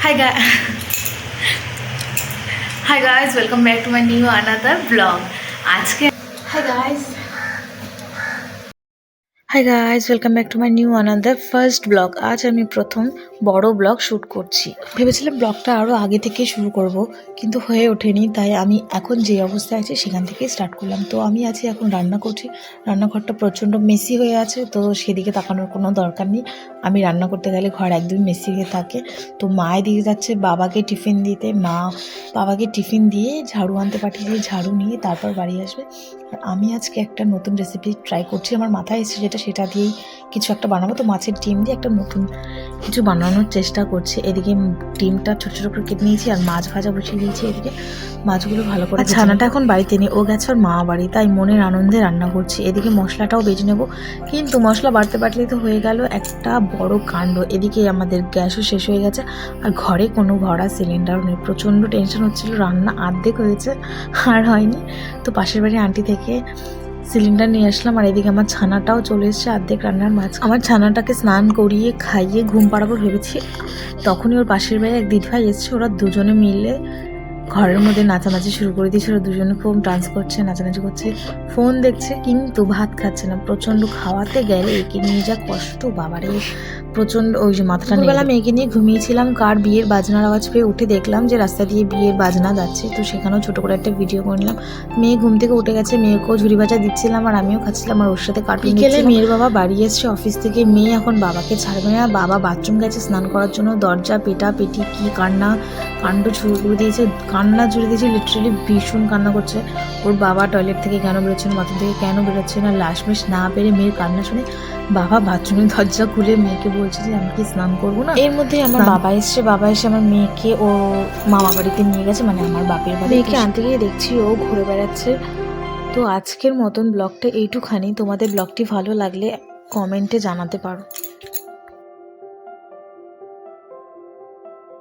Hi guys. Hi guys, welcome back to my new another vlog. आज के Hi guys. Hi guys welcome back to my new another first blog. আজ আমি প্রথম বড় blog shoot করছি। ভেবেছিলাম ব্লগটা আরও আগে থেকে শুরু করব, কিন্তু হয়ে ওঠেনি, তাই আমি এখন যে অবস্থায় আছি সেখান থেকেই স্টার্ট করলাম। তো আমি আছি এখন রান্না করছি। রান্নাঘরটা প্রচণ্ড মেসি হয়ে আছে, তো সেদিকে তাকানোর কোনো দরকার নেই। আমি রান্না করতে গেলে ঘর একদম মেসি হয়ে থাকে। তো মা এদিকে যাচ্ছে বাবাকে টিফিন দিতে। মা বাবাকে টিফিন দিয়ে ঝাড়ু আনতে পাঠিয়ে দিয়ে ঝাড়ু নিয়ে তারপর বাড়ি আসবে। আর আমি আজকে একটা নতুন রেসিপি ট্রাই করছি। আমার মাথায় এসেছে সেটা দিয়েই কিছু একটা বানাবো। তো মাছের ডিম দিয়ে একটা নতুন কিছু বানানোর চেষ্টা করছি। এদিকে ডিমটা ছোটো ছোটো করে কেটে নিয়েছি আর মাছ ভাজা বসিয়ে দিয়েছি। এদিকে মাছগুলো ভালো করে, ছানাটা এখন বাড়িতে নেই, ও গেছে ওর মা বাড়ি, তাই মনের আনন্দে রান্না করছি। এদিকে মশলাটাও বেজে নেবো, কিন্তু মশলা বাড়তে বাড়লেই তো হয়ে গেল একটা বড় কাণ্ড। এদিকে আমাদের গ্যাসও শেষ হয়ে গেছে আর ঘরে কোনো ভরা সিলিন্ডারও নেই। প্রচণ্ড টেনশন হচ্ছিল, রান্না অর্ধেক হয়েছে আর হয়নি। তো পাশের বাড়ির আন্টি থেকে সিলিন্ডার নিয়ে আসলাম। আর এদিকে আমার ছানাটাও চলে এসেছে অর্ধেক রান্নার মাছ। আমার ছানাটাকে স্নান করিয়ে খাইয়ে ঘুম পাড়াবো ভেবেছি, তখনই ওর পাশের বাড়ি এক দিদিভাই এসছে। ওরা দুজনে মিলে ঘরের মধ্যে নাচানাচি শুরু করে দিয়েছে। ওরা দুজনে ফোন ডান্স করছে, নাচানাচি করছে, ফোন দেখছে, কিন্তু ভাত খাচ্ছে না। প্রচণ্ড খাওয়াতে গেলে একে নিয়ে যা কষ্ট, বাবারে প্রচণ্ড। ওই যে মাথাটা বেলা মেয়েকে নিয়ে ঘুমিয়েছিলাম, কার বিয়ের বাজনার আওয়াজ পেয়ে উঠে দেখলাম যে রাস্তা দিয়ে বিয়ের বাজনা যাচ্ছে। তো সেখানেও ছোটো করে একটা ভিডিও করে নিলাম। মেয়ে ঘুম থেকে উঠে গেছে, মেয়েকেও ঝুড়ি ভাজা দিচ্ছিলাম আর আমিও খাচ্ছিলাম আর ওর সাথে কার্টুন। বিকেলে মেয়ের বাবা বাড়ি এসছে অফিস থেকে। মেয়ে এখন বাবাকে ছাড়বে না। বাবা বাথরুম গেছে স্নান করার জন্য। দরজা পেটাপেটি কি কাণ্ড শুরু করে দিয়েছে, কান্না জুড়ে দিয়েছে, লিটারেলি ভীষণ কান্না করছে। ওর বাবা টয়লেট থেকে কেন বেরোচ্ছে না, বাথরুম থেকে কেন বেরোচ্ছে না, লাশমেশ না পেরে মেয়ের কান্না শুনে বাবা বাথরুমের দরজা খুলে মেয়েকে বলছে যে আমি কি স্নান করবো না। এর মধ্যে আমার বাবা এসছে। বাবা এসে আমার মেয়েকে ও মামা বাড়িতে নিয়ে গেছে, মানে আমার বাপের বাড়ি। মেয়েকে আনতে গিয়ে দেখছি ও ঘুরে বেড়াচ্ছে। তো আজকের মতন ব্লগটা এইটুখানি। তোমাদের ব্লগটি ভালো লাগলে কমেন্টে জানাতে পারো।